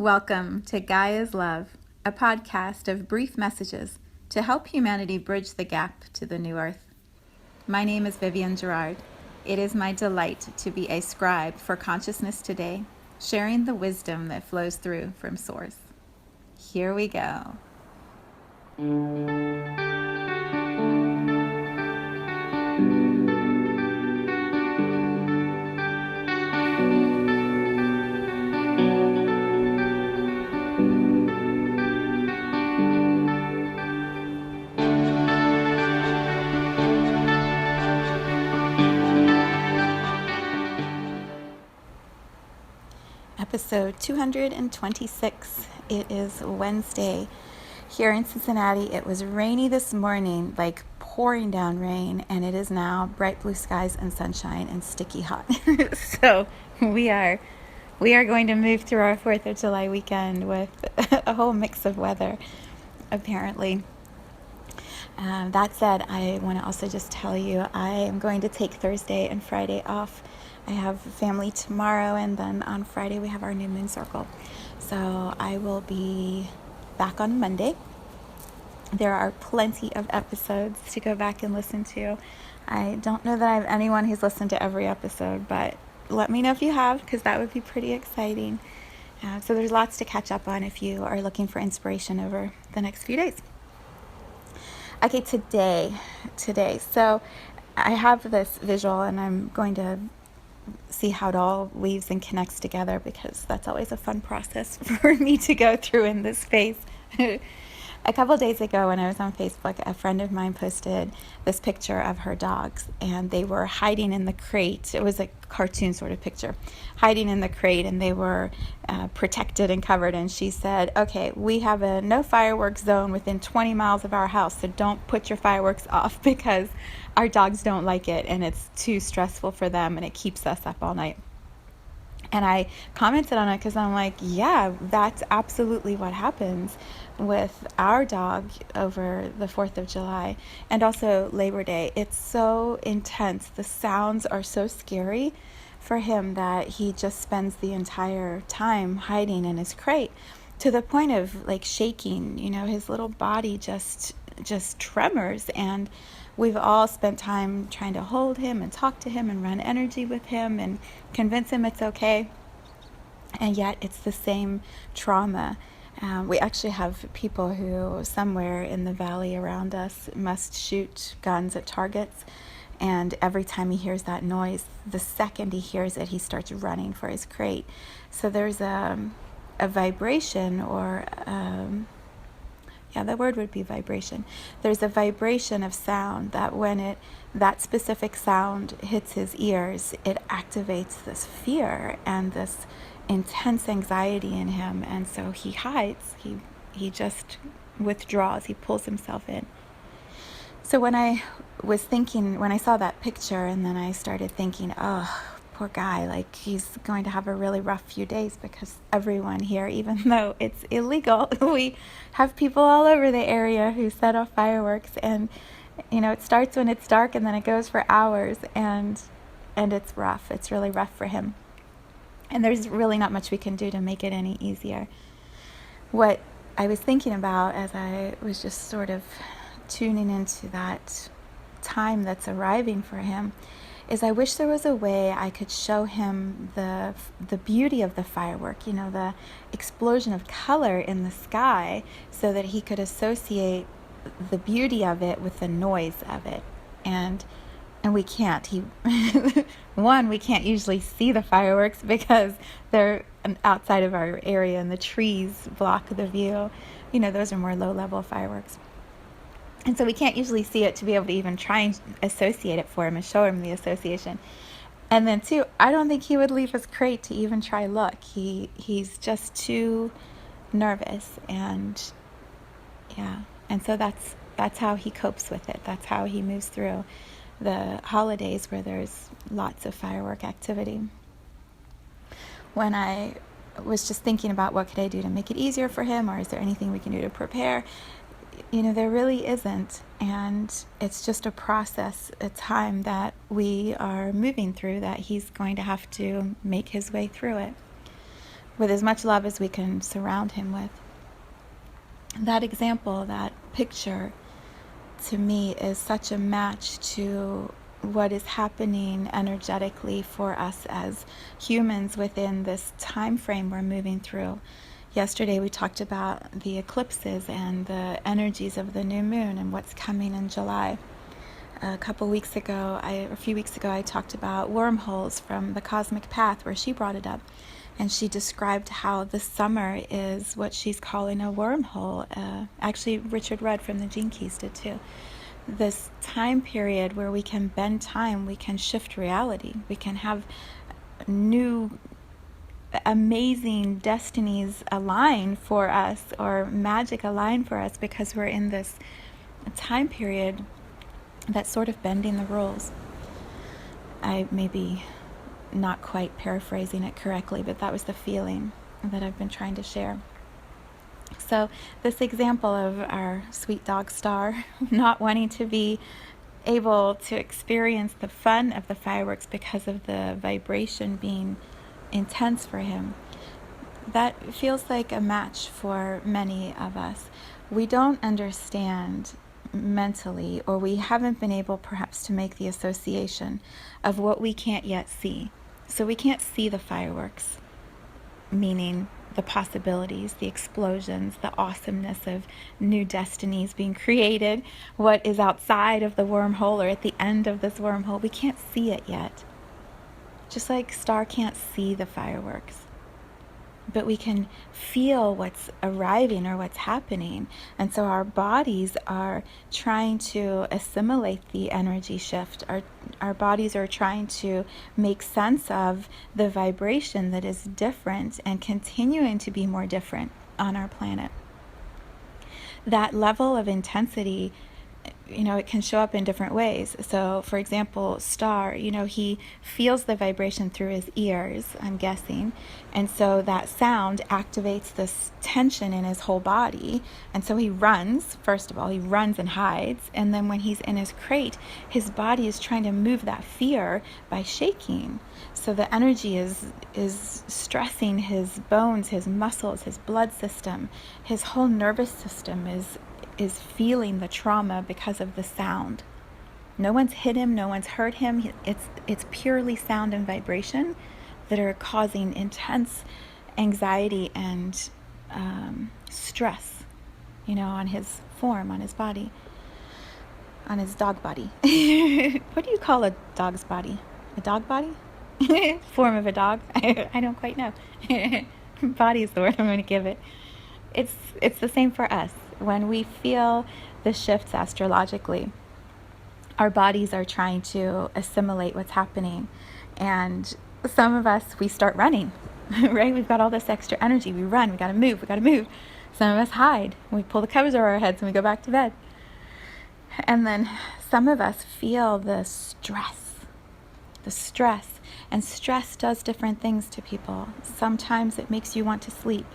Welcome to Gaia's Love, a podcast of brief messages to help humanity bridge the gap to the new earth. My name is Vivienne Gerard. It is my delight to be a scribe for consciousness today, sharing the wisdom that flows through from Source. Here we go. Episode 226. It is Wednesday. Here in Cincinnati, it was rainy this morning, like pouring down rain, and it is now bright blue skies and sunshine and sticky hot. So we are going to move through our 4th of July weekend with a whole mix of weather, apparently. That said, I want to also just tell you I am going to take Thursday and Friday off. I have family tomorrow, and then on Friday we have our new moon circle. So I will be back on Monday. There are plenty of episodes to go back and listen to. I don't know that I have anyone who's listened to every episode, but let me know if you have, because that would be pretty exciting. So there's lots to catch up on if you are looking for inspiration over the next few days. Okay, today, so I have this visual, and I'm going to see how it all weaves and connects together, because that's always a fun process for me to go through in this space. A couple days ago when I was on Facebook, a friend of mine posted this picture of her dogs, and they were hiding in the crate. It was a cartoon sort of picture, hiding in the crate, and they were protected and covered. And she said, okay, we have a no fireworks zone within 20 miles of our house, so don't put your fireworks off because our dogs don't like it, and it's too stressful for them, and it keeps us up all night. And I commented on it because I'm like, yeah, that's absolutely what happens with our dog over the 4th of July and also Labor Day. It's so intense. The sounds are so scary for him that he just spends the entire time hiding in his crate to the point of like shaking. You know, his little body just tremors, and we've all spent time trying to hold him and talk to him and run energy with him and convince him it's okay. And yet it's the same trauma. We actually have people who somewhere in the valley around us must shoot guns at targets. And every time he hears that noise, the second he hears it, he starts running for his crate. So there's a vibration, or the word would be vibration. There's a vibration of sound that when that specific sound hits his ears, it activates this fear and this intense anxiety in him. And so he hides. He just withdraws. He pulls himself in. So when I saw that picture, and then I started thinking, oh, poor guy, like he's going to have a really rough few days, because everyone here, even though it's illegal, we have people all over the area who set off fireworks, and you know, it starts when it's dark and then it goes for hours, and it's rough. It's really rough for him. And there's really not much we can do to make it any easier. What I was thinking about as I was just sort of tuning into that time that's arriving for him is I wish there was a way I could show him the beauty of the firework, you know, the explosion of color in the sky, so that he could associate the beauty of it with the noise of it. And we can't. We can't usually see the fireworks because they're outside of our area and the trees block the view. You know, those are more low-level fireworks. And so we can't usually see it to be able to even try and associate it for him and show him the association. And then too, I don't think he would leave his crate to even try look. He's just too nervous, and so that's how he copes with it. That's how he moves through the holidays where there's lots of firework activity. When I was just thinking about what could I do to make it easier for him, or is there anything we can do to prepare, you know, there really isn't. And it's just a process, a time that we are moving through, that he's going to have to make his way through it. with as much love as we can surround him with. That example, that picture, to me is such a match to what is happening energetically for us as humans within this time frame we're moving through. Yesterday we talked about the eclipses and the energies of the new moon and what's coming in July. A few weeks ago, I talked about wormholes from the cosmic path, where she brought it up. And she described how the summer is what she's calling a wormhole. Actually, Richard Rudd from the Gene Keys did too. This time period where we can bend time, we can shift reality, we can have new amazing destinies align for us, or magic align for us, because we're in this time period that's sort of bending the rules. I maybe not quite paraphrasing it correctly, but that was the feeling that I've been trying to share. So this example of our sweet dog Star not wanting to be able to experience the fun of the fireworks because of the vibration being intense for him, that feels like a match for many of us. We don't understand mentally, or we haven't been able perhaps to make the association of what we can't yet see. So we can't see the fireworks, meaning the possibilities, the explosions, the awesomeness of new destinies being created, what is outside of the wormhole or at the end of this wormhole. We can't see it yet. Just like Star can't see the fireworks. But we can feel what's arriving or what's happening. And so our bodies are trying to assimilate the energy shift. Our bodies are trying to make sense of the vibration that is different and continuing to be more different on our planet. That level of intensity, it can show up in different ways. So, for example, Star, he feels the vibration through his ears, I'm guessing. And so that sound activates this tension in his whole body. And so he runs, first of all, he runs and hides. And then when he's in his crate, his body is trying to move that fear by shaking. So the energy is stressing his bones, his muscles, his blood system. His whole nervous system is feeling the trauma because of the sound. No one's hit him, no one's hurt him. It's purely sound and vibration that are causing intense anxiety and stress, on his form, on his body, on his dog body. What do you call a dog's body? A dog body? Form of a dog? I don't quite know. Body is the word I'm going to give it. It's the same for us. When we feel the shifts astrologically, our bodies are trying to assimilate what's happening. And some of us, we start running, right? We've got all this extra energy. We run, we got to move. Some of us hide. We pull the covers over our heads and we go back to bed. And then some of us feel the stress. And stress does different things to people. Sometimes it makes you want to sleep.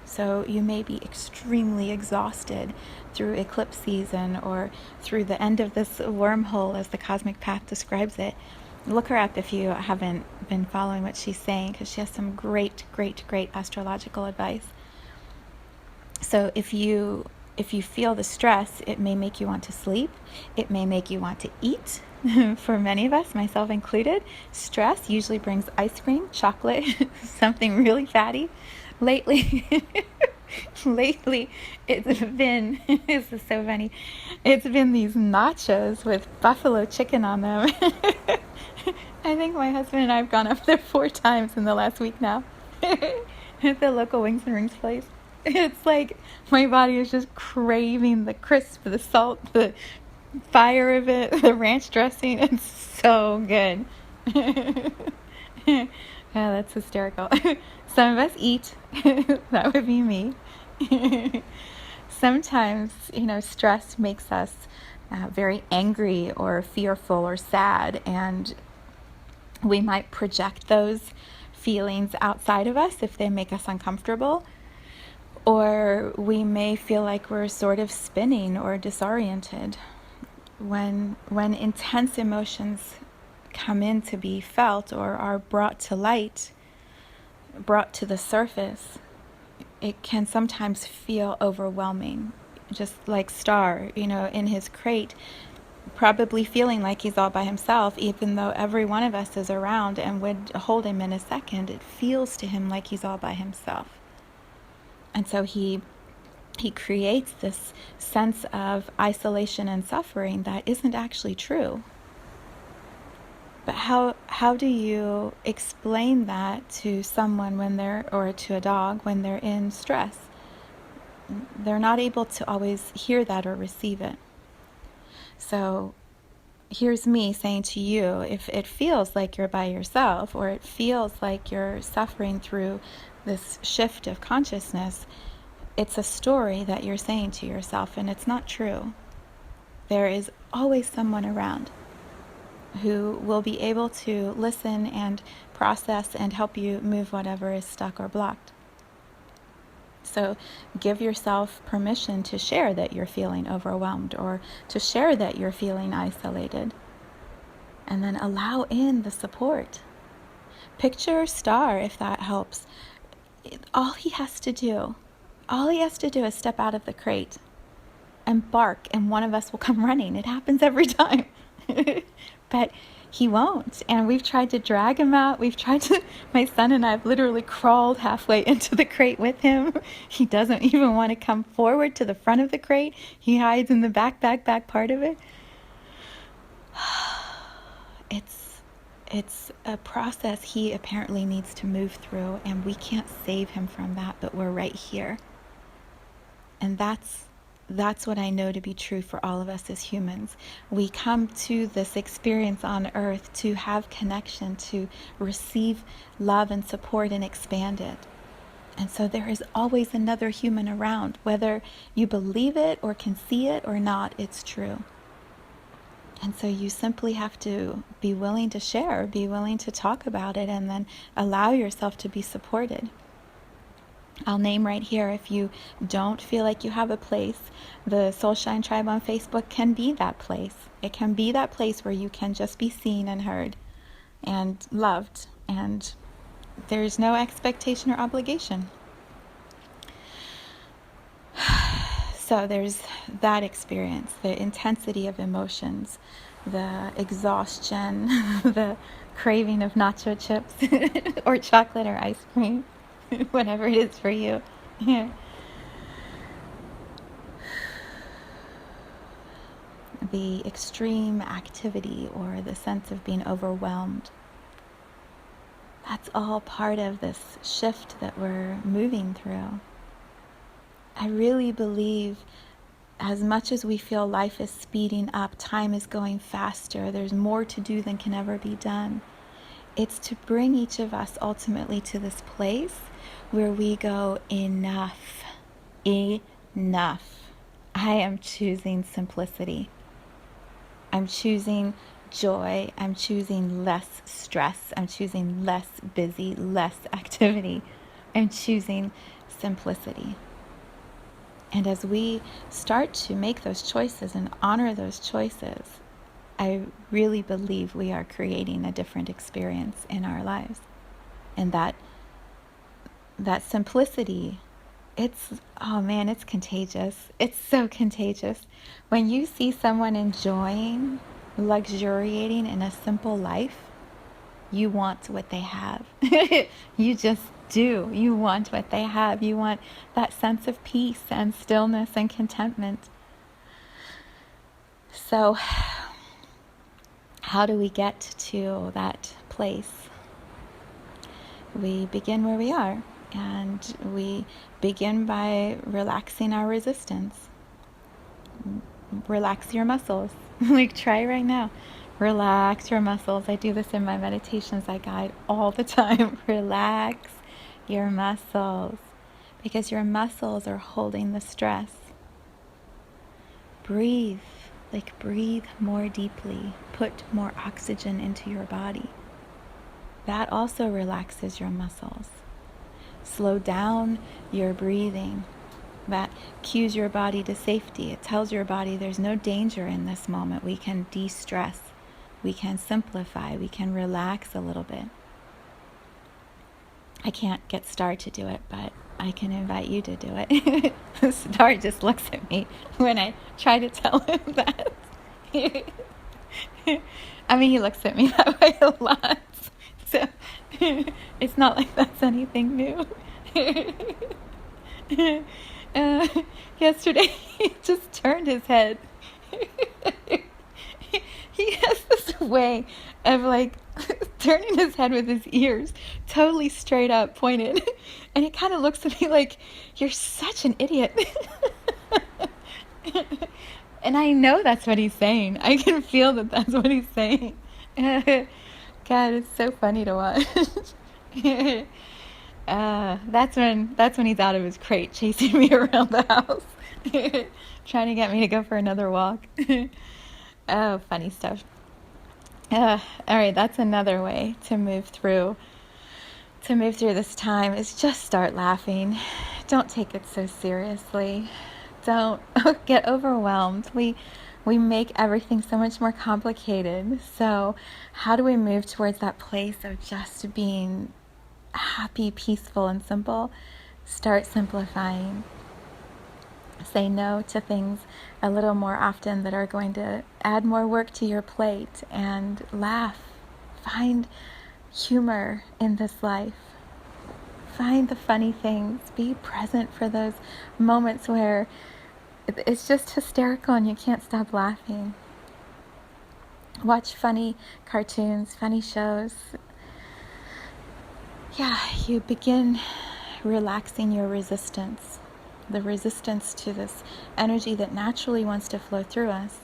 So you may be extremely exhausted through eclipse season or through the end of this wormhole, as the cosmic path describes it. Look her up if you haven't been following what she's saying, because she has some great astrological advice. So if you feel the stress, it may make you want to sleep. It may make you want to eat. For many of us, myself included, stress usually brings ice cream, chocolate, something really fatty. Lately, it's been, this is so funny, it's been these nachos with buffalo chicken on them. I think my husband and I have gone up there 4 times in the last week now. At the local Wings and Rings place. It's like my body is just craving the crisp, the salt, the fire of it, the ranch dressing. It's so good. Yeah, that's hysterical. Some of us eat. That would be me. Sometimes, stress makes us very angry or fearful or sad, and we might project those feelings outside of us if they make us uncomfortable. Or we may feel like we're sort of spinning or disoriented. When intense emotions come in to be felt or are brought to light, brought to the surface, it can sometimes feel overwhelming. Just like Star, in his crate, probably feeling like he's all by himself, even though every one of us is around and would hold him in a second. It feels to him like he's all by himself. And so he creates this sense of isolation and suffering that isn't actually true. But how do you explain that to someone or to a dog when they're in stress? They're not able to always hear that or receive it. So here's me saying to you, if it feels like you're by yourself, or it feels like you're suffering through this shift of consciousness, it's a story that you're saying to yourself, and it's not true. There is always someone around who will be able to listen and process and help you move whatever is stuck or blocked. So give yourself permission to share that you're feeling overwhelmed, or to share that you're feeling isolated. And then allow in the support. Picture Star, if that helps. All he has to do is step out of the crate and bark, and one of us will come running. It happens every time. But he won't. And we've tried to drag him out. My son and I have literally crawled halfway into the crate with him. He doesn't even want to come forward to the front of the crate. He hides in the back part of it. It's a process he apparently needs to move through, and we can't save him from that, but we're right here. And that's what I know to be true for all of us as humans. We come to this experience on earth to have connection, to receive love and support and expand it. And so there is always another human around. Whether you believe it or can see it or not, it's true. And so you simply have to be willing to share, be willing to talk about it, and then allow yourself to be supported. I'll name right here, if you don't feel like you have a place, the Soulshine Tribe on Facebook can be that place. It can be that place where you can just be seen and heard and loved, and there's no expectation or obligation. So there's that experience, the intensity of emotions, the exhaustion, the craving of nacho chips or chocolate or ice cream, whatever it is for you. Yeah. The extreme activity or the sense of being overwhelmed. That's all part of this shift that we're moving through. I really believe, as much as we feel life is speeding up, time is going faster, there's more to do than can ever be done. It's to bring each of us ultimately to this place where we go, enough. I am choosing simplicity. I'm choosing joy. I'm choosing less stress. I'm choosing less busy, less activity. I'm choosing simplicity. And as we start to make those choices and honor those choices, I really believe we are creating a different experience in our lives. And that simplicity, it's contagious. It's so contagious. When you see someone enjoying, luxuriating in a simple life, you want what they have. You just do. You want what they have. You want that sense of peace and stillness and contentment. So, how do we get to that place? We begin where we are, and we begin by relaxing our resistance. Relax your muscles. Like, try right now. Relax your muscles. I do this in my meditations I guide all the time. Relax your muscles, because your muscles are holding the stress. Breathe. Breathe more deeply. Put more oxygen into your body. That also relaxes your muscles. Slow down your breathing. That cues your body to safety. It tells your body there's no danger in this moment. We can de-stress. We can simplify. We can relax a little bit. I can't get Star to do it, but I can invite you to do it. Star just looks at me when I try to tell him that. I mean, he looks at me that way a lot. So it's not like that's anything new. uh, Yesterday, he just turned his head. He has this way of like turning his head with his ears totally straight up pointed. And he kind of looks at me like, you're such an idiot. And I know that's what he's saying. I can feel that that's what he's saying. God, it's so funny to watch. That's when he's out of his crate chasing me around the house, trying to get me to go for another walk. Oh, funny stuff. All right, that's another way to move through this time is just start laughing. Don't take it so seriously. Don't get overwhelmed. We make everything so much more complicated. So how do we move towards that place of just being happy, peaceful, and simple? Start simplifying. Say no to things a little more often that are going to add more work to your plate, and laugh. Find humor in this life. Find the funny things. Be present for those moments where it's just hysterical and you can't stop laughing. Watch funny cartoons, funny shows. Yeah, you begin relaxing your resistance. The resistance to this energy that naturally wants to flow through us.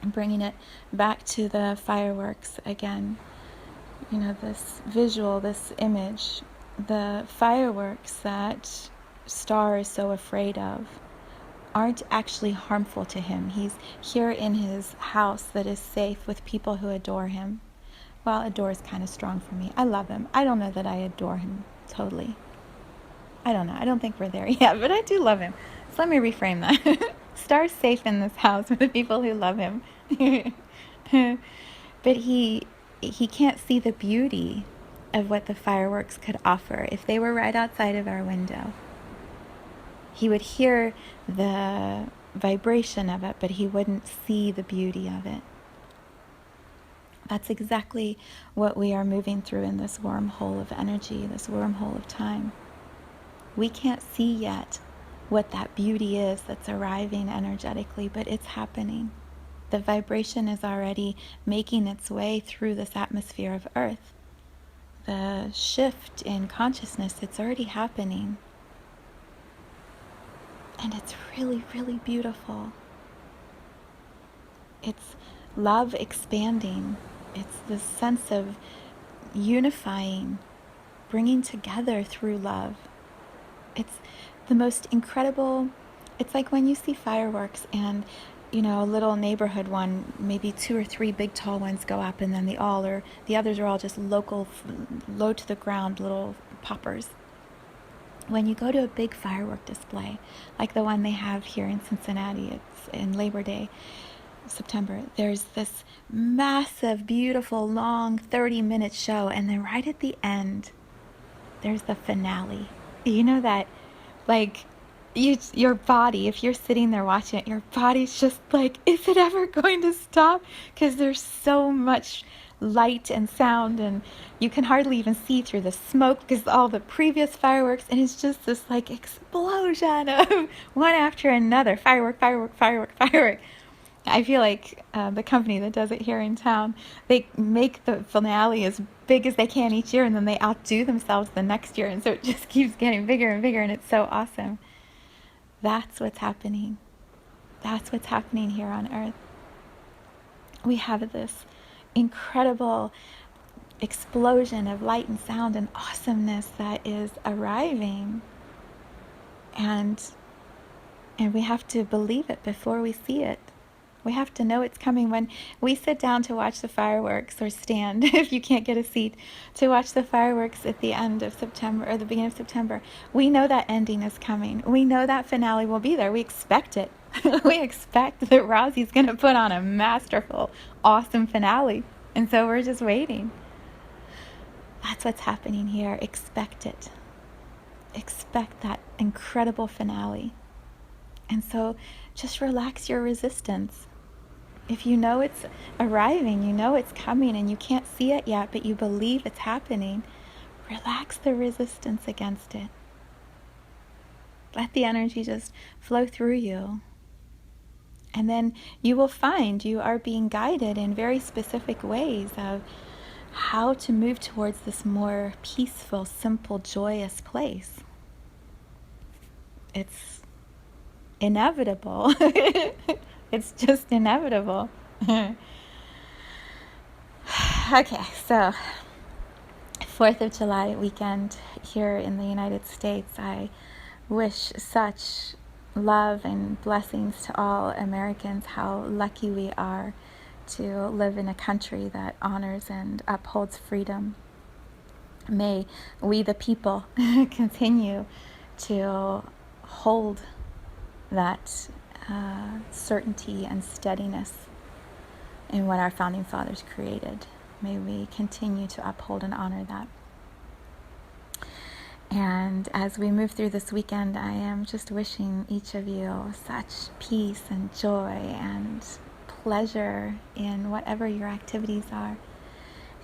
And bringing it back to the fireworks again. You know, this visual, this image. The fireworks that Star is so afraid of aren't actually harmful to him. He's here in his house that is safe with people who adore him. Well, adore is kind of strong for me. I love him. I don't know that I adore him totally. I don't know. I don't think we're there yet, but I do love him. So let me reframe that. Star's safe in this house with the people who love him. But he can't see the beauty of what the fireworks could offer if they were right outside of our window. He would hear the vibration of it, but he wouldn't see the beauty of it. That's exactly what we are moving through in this wormhole of energy, this wormhole of time. We can't see yet what that beauty is that's arriving energetically, but it's happening. The vibration is already making its way through this atmosphere of Earth. The shift in consciousness, it's already happening. And it's really, really beautiful. It's love expanding. It's this sense of unifying, bringing together through love. It's the most incredible. It's like when you see fireworks and, you know, a little neighborhood one, maybe 2 or 3 big tall ones go up, and then the others are all just local, low to the ground little poppers. When you go to a big firework display, like the one they have here in Cincinnati, it's in Labor Day, September, there's this massive, beautiful, long 30-minute show, and then right at the end, there's the finale. You know that, like, your body, if you're sitting there watching it, your body's just like, is it ever going to stop? Because there's so much light and sound, and you can hardly even see through the smoke because all the previous fireworks, and it's just this like explosion of one after another, firework, firework, firework, firework. I feel like the company that does it here in town, they make the finale as big as they can each year, and then they outdo themselves the next year, and so it just keeps getting bigger and bigger, and it's so awesome. That's what's happening. That's what's happening here on Earth. We have this incredible explosion of light and sound and awesomeness that is arriving, and we have to believe it before we see it. We have to know it's coming. When we sit down to watch the fireworks, or stand, if you can't get a seat, to watch the fireworks at the end of September or the beginning of September, we know that ending is coming. We know that finale will be there. We expect it. We expect that Rosie's going to put on a masterful, awesome finale. And so we're just waiting. That's what's happening here. Expect it. Expect that incredible finale. And so just relax your resistance. If you know it's arriving, you know it's coming, and you can't see it yet, but you believe it's happening, relax the resistance against it. Let the energy just flow through you. And then you will find you are being guided in very specific ways of how to move towards this more peaceful, simple, joyous place. It's inevitable. It's just inevitable. Okay, so 4th of July weekend here in the United States. I wish such love and blessings to all Americans. How lucky we are to live in a country that honors and upholds freedom. May we the people continue to hold that certainty and steadiness in what our founding fathers created. May we continue to uphold and honor that. And as we move through this weekend, I am just wishing each of you such peace and joy and pleasure in whatever your activities are.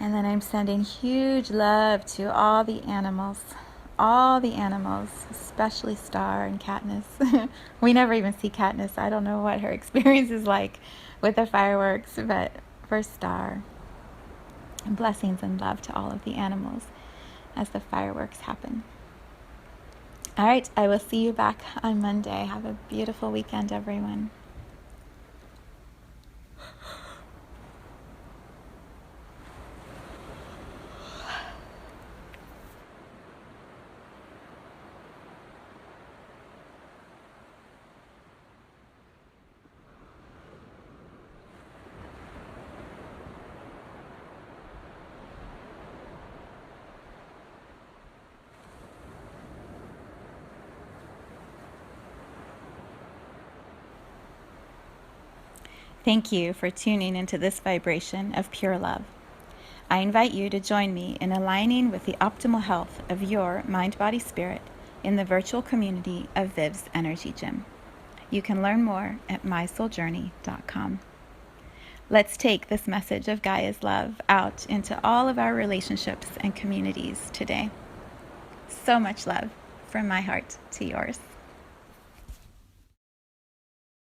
And then I'm sending huge love to all the animals, especially Star and Katniss. We never even see Katniss. I don't know what her experience is like with the fireworks, but for Star, blessings and love to all of the animals as the fireworks happen. All right, I will see you back on Monday. Have a beautiful weekend, everyone. Thank you for tuning into this vibration of pure love. I invite you to join me in aligning with the optimal health of your mind, body, spirit in the virtual community of Viv's Energy Gym. You can learn more at mysouljourney.com. Let's take this message of Gaia's love out into all of our relationships and communities today. So much love from my heart to yours.